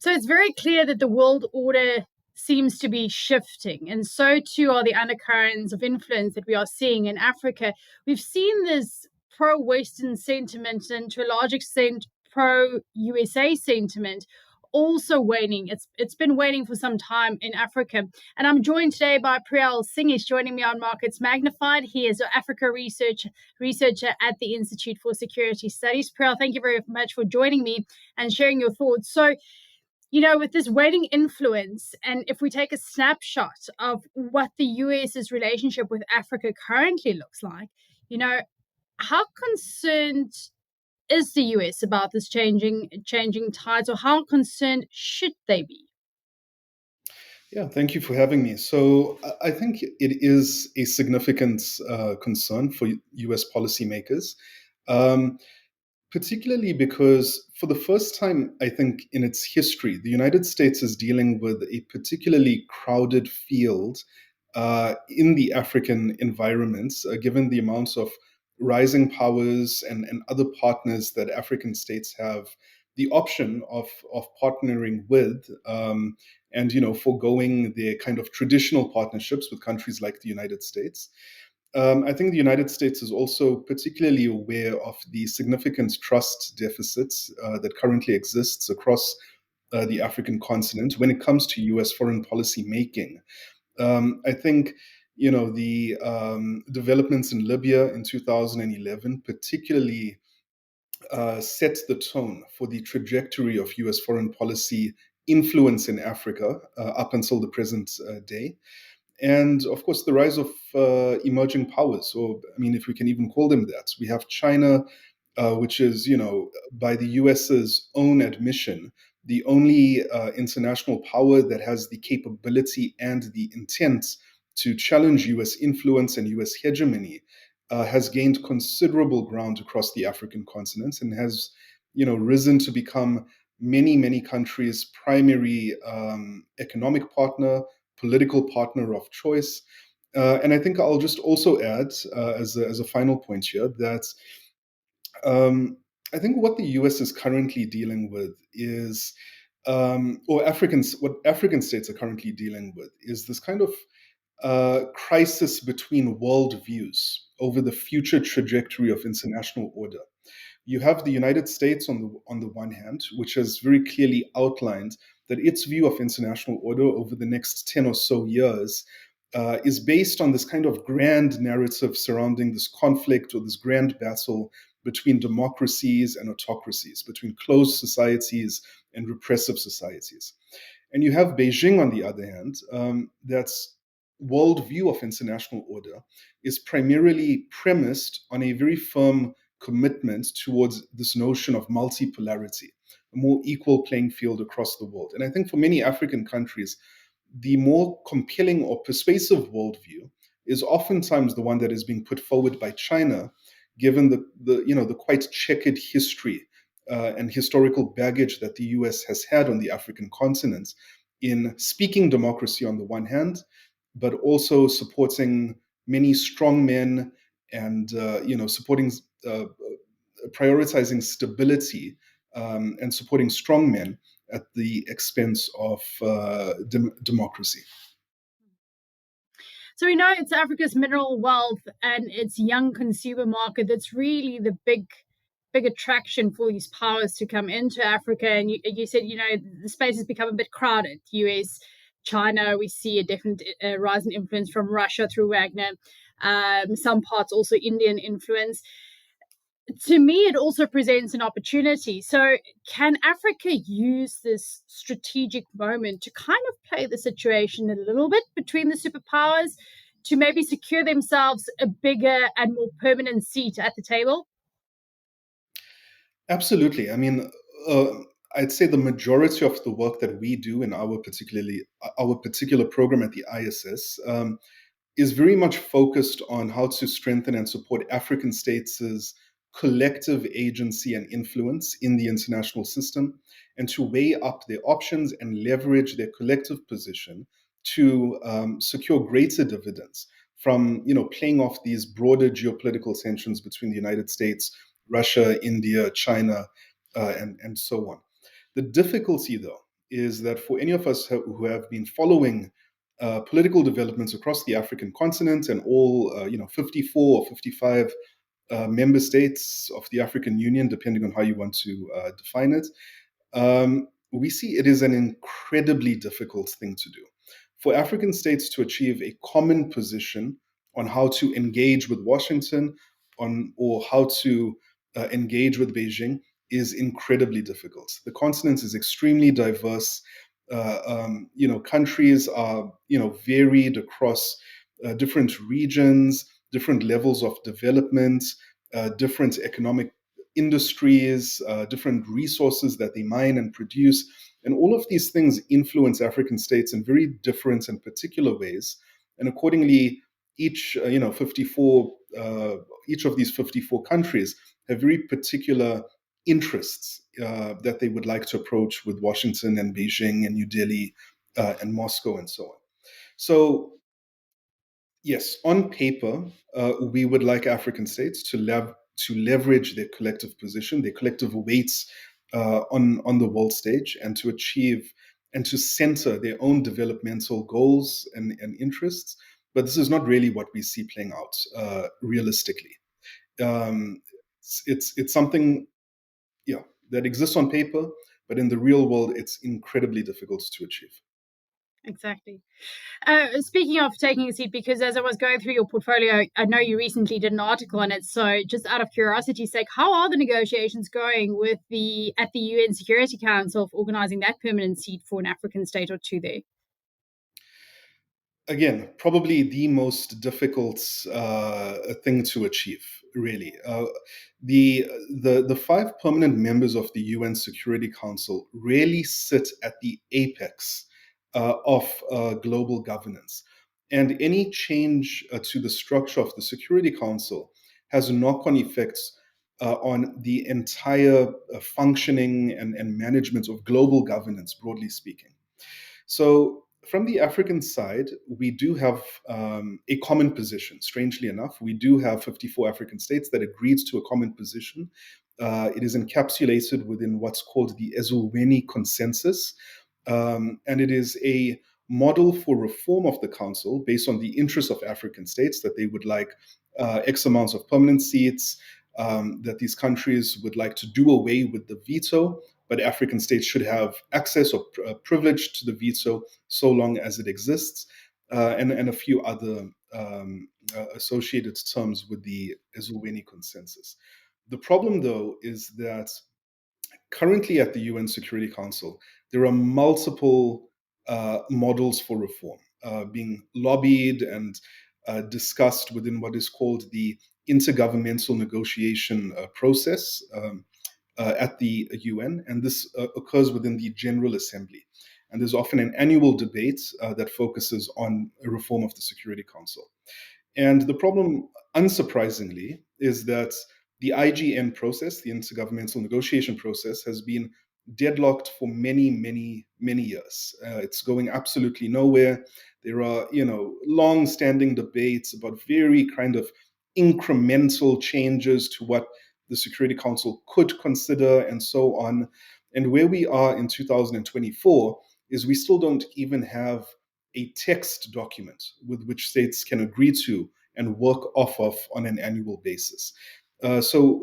So it's very clear that the world order seems to be shifting, and so too are the undercurrents of influence that we are seeing in Africa. We've seen this pro-Western sentiment and to a large extent pro-USA sentiment also waning. It's been waning for some time in Africa. And I'm joined today by Priyal Singh. He's joining me on Markets Magnified. He is an Africa researcher at the Institute for Security Studies. Priyal, thank you very much for joining me and sharing your thoughts. So, with this waning influence, and if we take a snapshot of what the US's relationship with Africa currently looks like, how concerned is the US about this changing tides, or how concerned should they be? Yeah, thank you for having me. So I think it is a significant concern for US policymakers. Um, Particularly because for the first time, I think, in its history, the United States is dealing with a particularly crowded field in the African environments, given the amounts of rising powers and other partners that African states have the option of partnering with, and foregoing their kind of traditional partnerships with countries like the United States. I think the United States is also particularly aware of the significant trust deficits that currently exists across the African continent when it comes to U.S. foreign policy making. I think the developments in Libya in 2011 particularly set the tone for the trajectory of U.S. foreign policy influence in Africa up until the present day. And of course, the rise of emerging powers, or I mean, if we can even call them that. We have China, which is, by the US's own admission, the only international power that has the capability and the intent to challenge US influence and US hegemony, has gained considerable ground across the African continent and has, risen to become many countries' primary economic partner, political partner of choice. And I think I'll just also add, as a final point here, that I think what the US is currently dealing with is, what African states are currently dealing with, is this kind of crisis between worldviews over the future trajectory of international order. You have the United States on the one hand, which has very clearly outlined that its view of international order over the next 10 or so years is based on this kind of grand narrative surrounding this conflict or this grand battle between democracies and autocracies, between closed societies and repressive societies. And you have Beijing, on the other hand, that's worldview of international order is primarily premised on a very firm commitment towards this notion of multipolarity, a more equal playing field across the world. And I think for many African countries, the more compelling or persuasive worldview is oftentimes the one that is being put forward by China, given the quite checkered history and historical baggage that the US has had on the African continent in speaking democracy on the one hand, but also supporting many strong men and supporting prioritizing stability and supporting strong men at the expense of democracy. So we know it's Africa's mineral wealth and its young consumer market that's really the big attraction for these powers to come into Africa. And you said, the space has become a bit crowded. US, China, we see a different rise in influence from Russia through Wagner. Some parts also Indian influence. To me, it also presents an opportunity. So, can Africa use this strategic moment to kind of play the situation a little bit between the superpowers to maybe secure themselves a bigger and more permanent seat at the table? Absolutely. I mean, I'd say the majority of the work that we do in our particular program at the ISS is very much focused on how to strengthen and support African states' collective agency and influence in the international system, and to weigh up their options and leverage their collective position to secure greater dividends from playing off these broader geopolitical tensions between the United States, Russia, India, China, and so on. The difficulty, though, is that for any of us who have been following political developments across the African continent and all, 54 or 55 member states of the African Union, depending on how you want to define it, we see it is an incredibly difficult thing to do. For African states to achieve a common position on how to engage with Washington or how to engage with Beijing is incredibly difficult. The continent is extremely diverse. Countries are varied across different regions, different levels of development, different economic industries, different resources that they mine and produce. And all of these things influence African states in very different and particular ways. And accordingly, each, 54, each of these 54 countries have very particular interests that they would like to approach with Washington and Beijing and New Delhi and Moscow and so on. So yes, on paper, we would like African states to leverage their collective position, their collective weights on the world stage, and to achieve and to center their own developmental goals and interests. But this is not really what we see playing out realistically. Um, it's something, yeah, that exists on paper, but in the real world, it's incredibly difficult to achieve. Exactly. Speaking of taking a seat, because as I was going through your portfolio, I know you recently did an article on it. So, just out of curiosity's sake, how are the negotiations going with the at the UN Security Council of organizing that permanent seat for an African state or two there? Again, probably the most difficult thing to achieve. Really, the five permanent members of the UN Security Council really sit at the apex of global governance, and any change to the structure of the Security Council has knock-on effects on the entire functioning and management of global governance, broadly speaking. So, from the African side, we do have a common position. Strangely enough, we do have 54 African states that agreed to a common position. It is encapsulated within what's called the Ilze-Marie consensus, and it is a model for reform of the council based on the interests of African states that they would like X amounts of permanent seats, that these countries would like to do away with the veto, but African states should have access or privilege to the veto so long as it exists, and a few other associated terms with the Ilze-Marie consensus. The problem, though, is that currently at the UN Security Council, there are multiple models for reform being lobbied and discussed within what is called the intergovernmental negotiation process at the UN, and this occurs within the General Assembly. And there's often an annual debate that focuses on a reform of the Security Council. And the problem, unsurprisingly, is that the IGN process, the intergovernmental negotiation process, has been deadlocked for many, many, many years. It's going absolutely nowhere. There are, long-standing debates about very kind of incremental changes to what the Security Council could consider, and so on. And where we are in 2024 is we still don't even have a text document with which states can agree to and work off of on an annual basis. So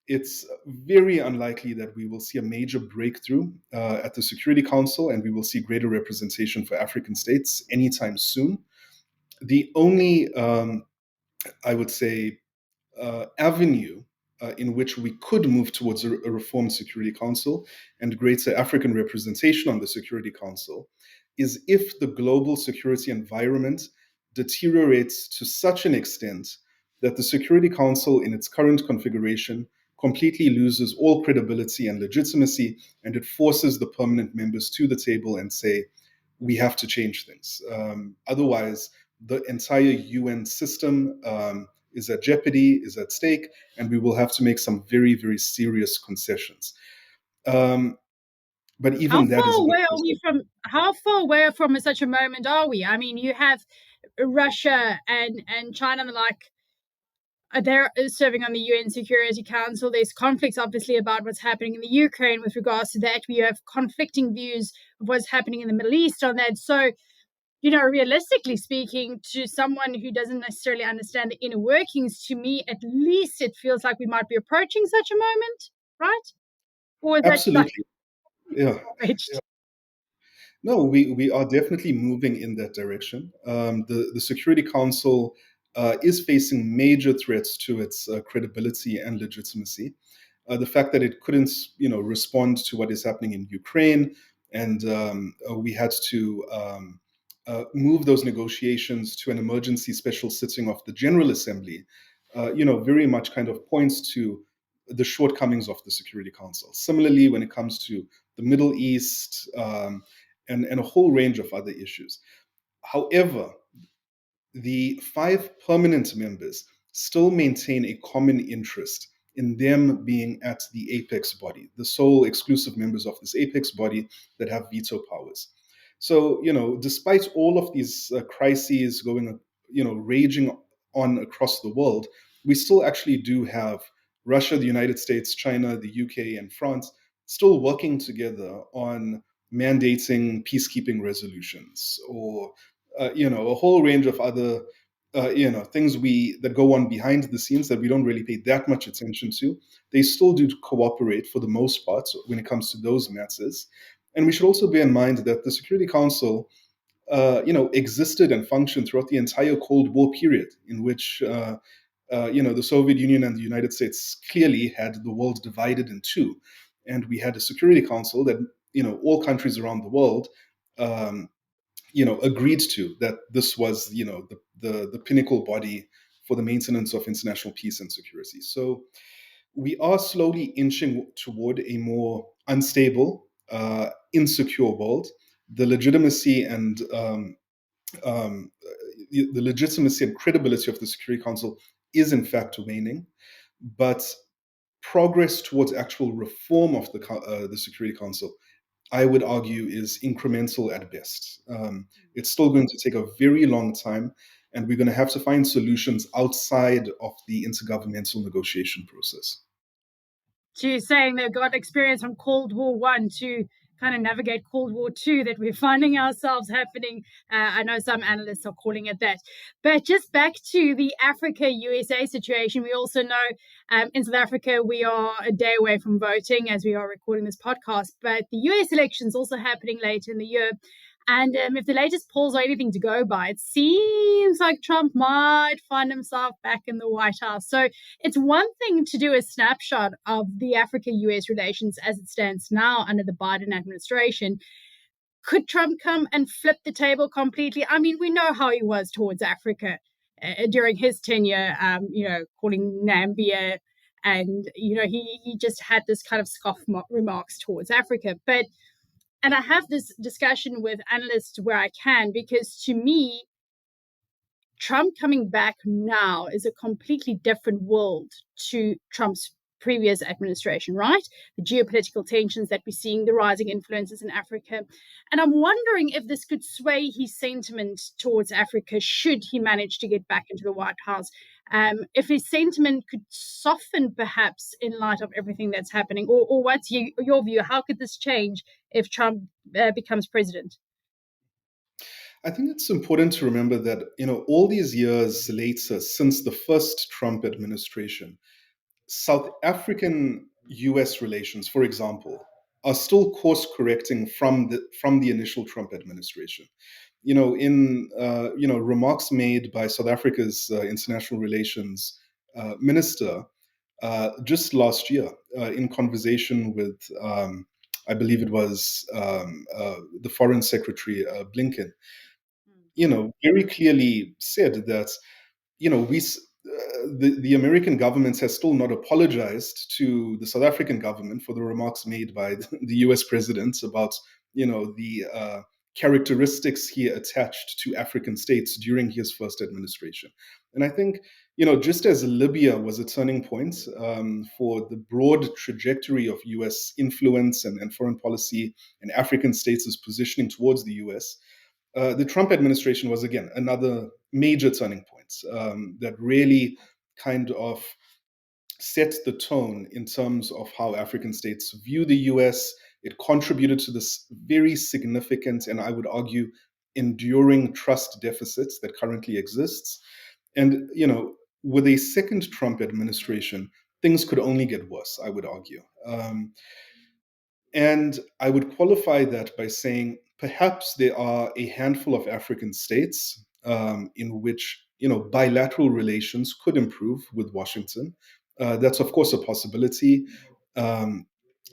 it's very unlikely that we will see a major breakthrough at the Security Council, and we will see greater representation for African states anytime soon. The only, I would say, avenue in which we could move towards a reformed Security Council and greater African representation on the Security Council is if the global security environment deteriorates to such an extent that the Security Council, in its current configuration, completely loses all credibility and legitimacy, and it forces the permanent members to the table and say, we have to change things. Otherwise, the entire UN system is at jeopardy, is at stake, and we will have to make some very, very serious concessions. Um, but How even that far is a bit away are we from? How far away from such a moment are we? I mean, you have Russia and China, like they're serving on the UN Security Council. There's conflicts, obviously, about what's happening in the Ukraine with regards to that. We have conflicting views of what's happening in the Middle East on that. So, realistically speaking, to someone who doesn't necessarily understand the inner workings, to me, at least it feels like we might be approaching such a moment, right? Or is that like Absolutely. Yeah. reached? No, we are definitely moving in that direction. The Security Council is facing major threats to its credibility and legitimacy. The fact that it couldn't, respond to what is happening in Ukraine, and we had to move those negotiations to an emergency special sitting of the General Assembly, very much kind of points to the shortcomings of the Security Council. Similarly, when it comes to the Middle East, and a whole range of other issues. However, the five permanent members still maintain a common interest in them being at the apex body, the sole exclusive members of this apex body that have veto powers. So, despite all of these crises going, raging on across the world, we still actually do have Russia, the United States, China, the UK, and France still working together on mandating peacekeeping resolutions, or a whole range of other things that go on behind the scenes that we don't really pay that much attention to. They still do cooperate for the most part when it comes to those matters. And we should also bear in mind that the Security Council, existed and functioned throughout the entire Cold War period, in which the Soviet Union and the United States clearly had the world divided in two, and we had a Security Council that all countries around the world um, agreed to, that this was, the pinnacle body for the maintenance of international peace and security. So we are slowly inching toward a more unstable, insecure world. The legitimacy and the legitimacy and credibility of the Security Council is in fact waning, but progress towards actual reform of the Security Council, I would argue, is incremental at best. It's still going to take a very long time, and we're going to have to find solutions outside of the intergovernmental negotiation process. To saying they've got experience from Cold War One to kind of navigate Cold War Two that we're finding ourselves happening. I know some analysts are calling it that. But just back to the Africa USA situation, we also know in South Africa we are a day away from voting as we are recording this podcast. But the US elections also happening later in the year. And if the latest polls are anything to go by, it seems like Trump might find himself back in the White House. So it's one thing to do a snapshot of the Africa-US relations as it stands now under the Biden administration. Could Trump come and flip the table completely? I mean, we know how he was towards Africa during his tenure, calling Nambia. And, he just had this kind of scoff remarks towards Africa. And I have this discussion with analysts where I can, because to me, Trump coming back now is a completely different world to Trump's previous administration, right? The geopolitical tensions that we're seeing, the rising influences in Africa. And I'm wondering if this could sway his sentiment towards Africa should he manage to get back into the White House. If his sentiment could soften perhaps in light of everything that's happening, or what's your view? How could this change if Trump becomes president? I think it's important to remember that, all these years later, since the first Trump administration, South African US relations, for example, are still course correcting from the initial Trump administration. In remarks made by South Africa's international relations minister just last year, in conversation with, I believe it was, the Foreign Secretary Blinken, very clearly said that, the American government has still not apologized to the South African government for the remarks made by the US president about, the characteristics he attached to African states during his first administration. And I think, just as Libya was a turning point for the broad trajectory of US influence and foreign policy and African states' positioning towards the US, the Trump administration was, again, another major turning point that really kind of set the tone in terms of how African states view the US. It contributed to this very significant, and I would argue, enduring trust deficit that currently exists. And, with a second Trump administration, things could only get worse, I would argue. And I would qualify that by saying perhaps there are a handful of African states in which bilateral relations could improve with Washington. That's of course a possibility. I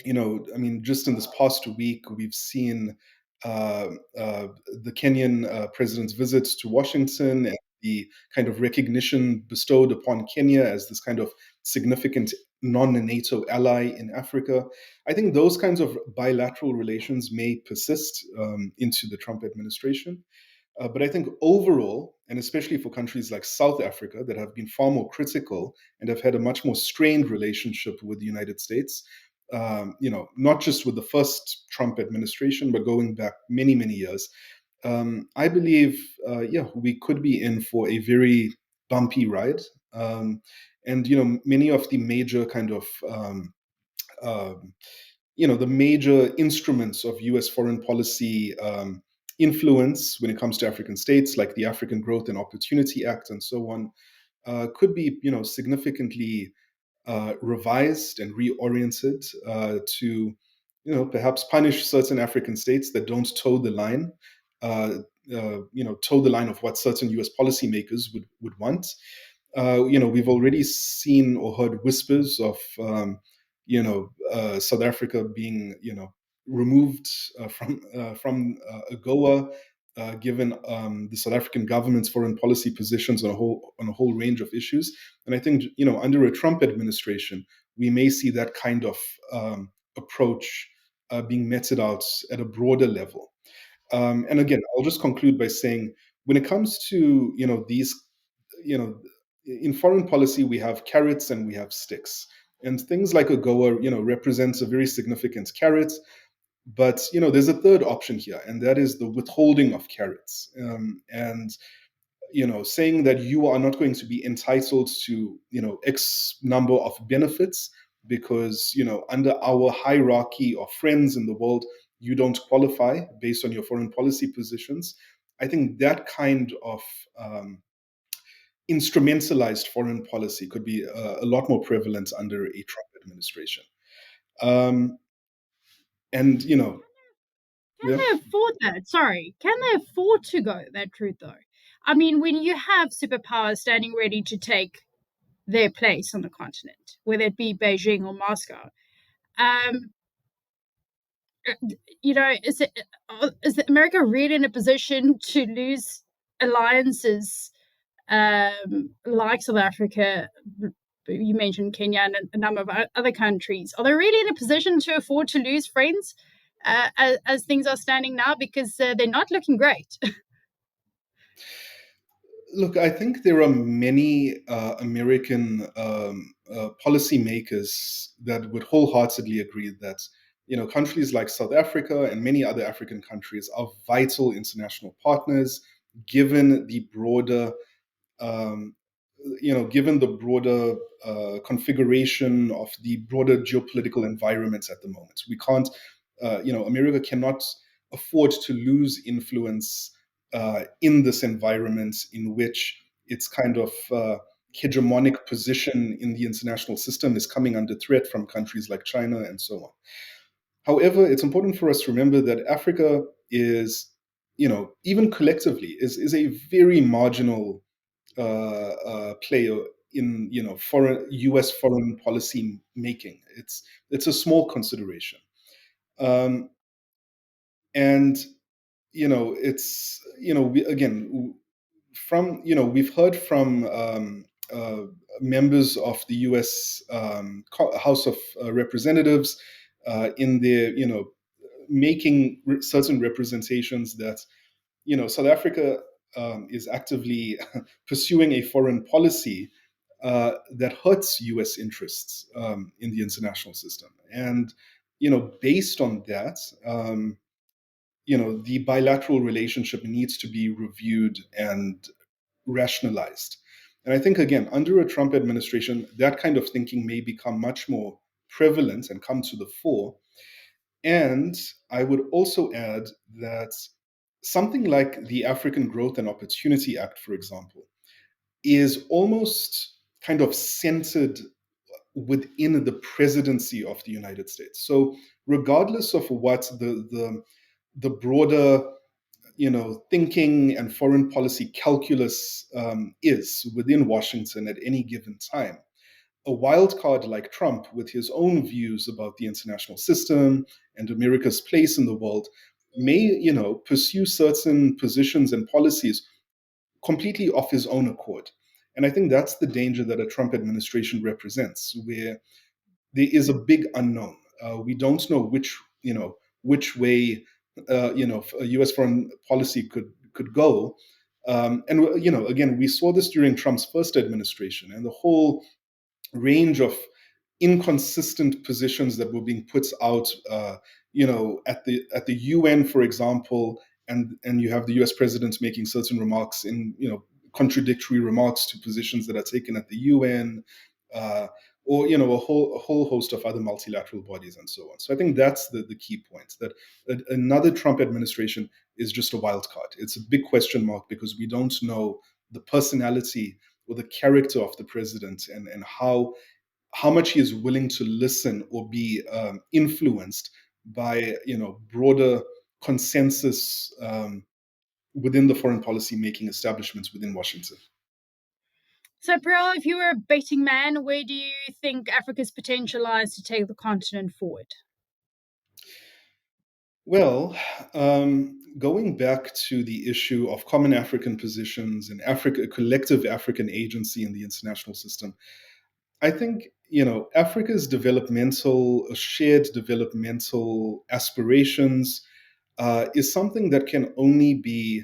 mean, just in this past week, we've seen uh, uh, the Kenyan president's visits to Washington and the kind of recognition bestowed upon Kenya as this kind of significant non-NATO ally in Africa. I think those kinds of bilateral relations may persist into the Trump administration. But I think overall, and especially for countries like South Africa that have been far more critical and have had a much more strained relationship with the United States, not just with the first Trump administration, but going back many, many years, I believe, we could be in for a very bumpy ride. And, many of the major kind of um, the major instruments of US foreign policy influence when it comes to African states, like the African Growth and Opportunity Act and so on, could be, significantly revised and reoriented to, perhaps punish certain African states that don't toe the line, uh, toe the line of what certain US policymakers would want. We've already seen or heard whispers of, South Africa being, removed from AGOA, given the South African government's foreign policy positions on a whole range of issues. And I think, under a Trump administration, we may see that kind of approach being meted out at a broader level. And again, I'll just conclude by saying, when it comes to these, you know, in foreign policy, we have carrots and we have sticks, and things like AGOA, represents a very significant carrot. But there's a third option here, and that is the withholding of carrots. And saying that you are not going to be entitled to X number of benefits because under our hierarchy of friends in the world you don't qualify based on your foreign policy positions. I think that kind of instrumentalized foreign policy could be a lot more prevalent under a Trump administration. Um, and Can yeah. they afford that? Sorry, can they afford to go that route though? I mean, when you have superpowers standing ready to take their place on the continent, whether it be Beijing or Moscow, um, is America really in a position to lose alliances like South Africa? You mentioned Kenya and a number of other countries. Are they really in a position to afford to lose friends as things are standing now? Because they're not looking great. Look, I think there are many American policymakers that would wholeheartedly agree that countries like South Africa and many other African countries are vital international partners, given the broader um, given the broader configuration of the broader geopolitical environments at the moment. We can't, America cannot afford to lose influence in this environment in which its kind of hegemonic position in the international system is coming under threat from countries like China and so on. However, it's important for us to remember that Africa is, even collectively, is a very marginal player in foreign U.S. foreign policy making. It's a small consideration, um, and it's we, again from we've heard from uh, members of the U.S. House of Representatives in their making certain representations that South Africa is actively pursuing a foreign policy that hurts U.S. interests in the international system. And based on that, the bilateral relationship needs to be reviewed and rationalized. And I think, again, under a Trump administration, that kind of thinking may become much more prevalent and come to the fore. And I would also add that something like the African Growth and Opportunity Act, for example, is almost kind of centered within the presidency of the United States. So regardless of what the broader thinking and foreign policy calculus is within Washington at any given time, a wild card like Trump, with his own views about the international system and America's place in the world, may pursue certain positions and policies completely off his own accord. And I think that's the danger that a Trump administration represents, where there is a big unknown. We don't know which way U.S. foreign policy could go. And again, we saw this during Trump's first administration, and the whole range of inconsistent positions that were being put out, at the UN, for example, and you have the U.S. president making certain remarks in contradictory remarks to positions that are taken at the UN, or a whole host of other multilateral bodies and so on. So I think that's the key point, that another Trump administration is just a wild card. It's a big question mark because we don't know the personality or the character of the president, and how much he is willing to listen or be influenced by broader consensus within the foreign policy making establishments within Washington. So, Priyal, if you were a betting man, where do you think Africa's potential lies to take the continent forward? Well, going back to the issue of common African positions and Africa, collective African agency in the international system, I think Africa's shared developmental aspirations is something that can only be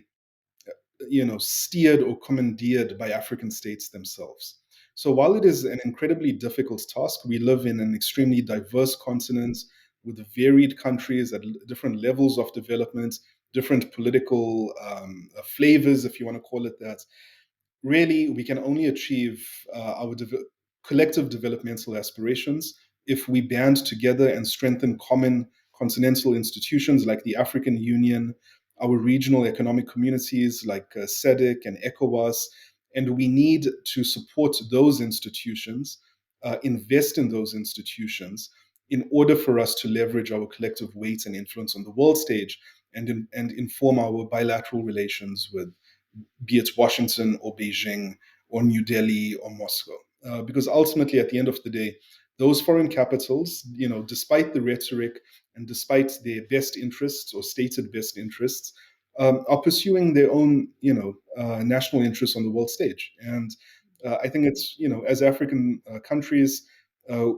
steered or commandeered by African states themselves. So while it is an incredibly difficult task, we live in an extremely diverse continent with varied countries at different levels of development, different political flavors, if you want to call it that. Really, we can only achieve our collective developmental aspirations if we band together and strengthen common continental institutions like the African Union, our regional economic communities like SADC and ECOWAS. And we need to support those institutions, invest in those institutions in order for us to leverage our collective weight and influence on the world stage, and inform our bilateral relations with, be it Washington or Beijing or New Delhi or Moscow. Because ultimately, at the end of the day, those foreign capitals, despite the rhetoric and despite their best interests or stated best interests, are pursuing their own, national interests on the world stage. And I think it's, as African countries,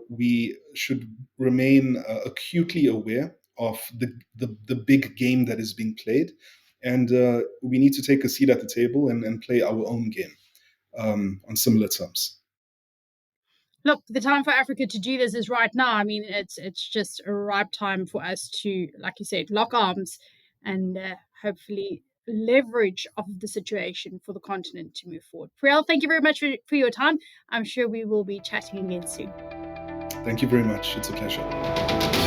we should remain acutely aware of the big game that is being played, and we need to take a seat at the table and play our own game on similar terms. Look, the time for Africa to do this is right now. I mean, it's just a ripe time for us to, like you said, lock arms and hopefully leverage off of the situation for the continent to move forward. Priyal, thank you very much for your time. I'm sure we will be chatting again soon. Thank you very much. It's a pleasure.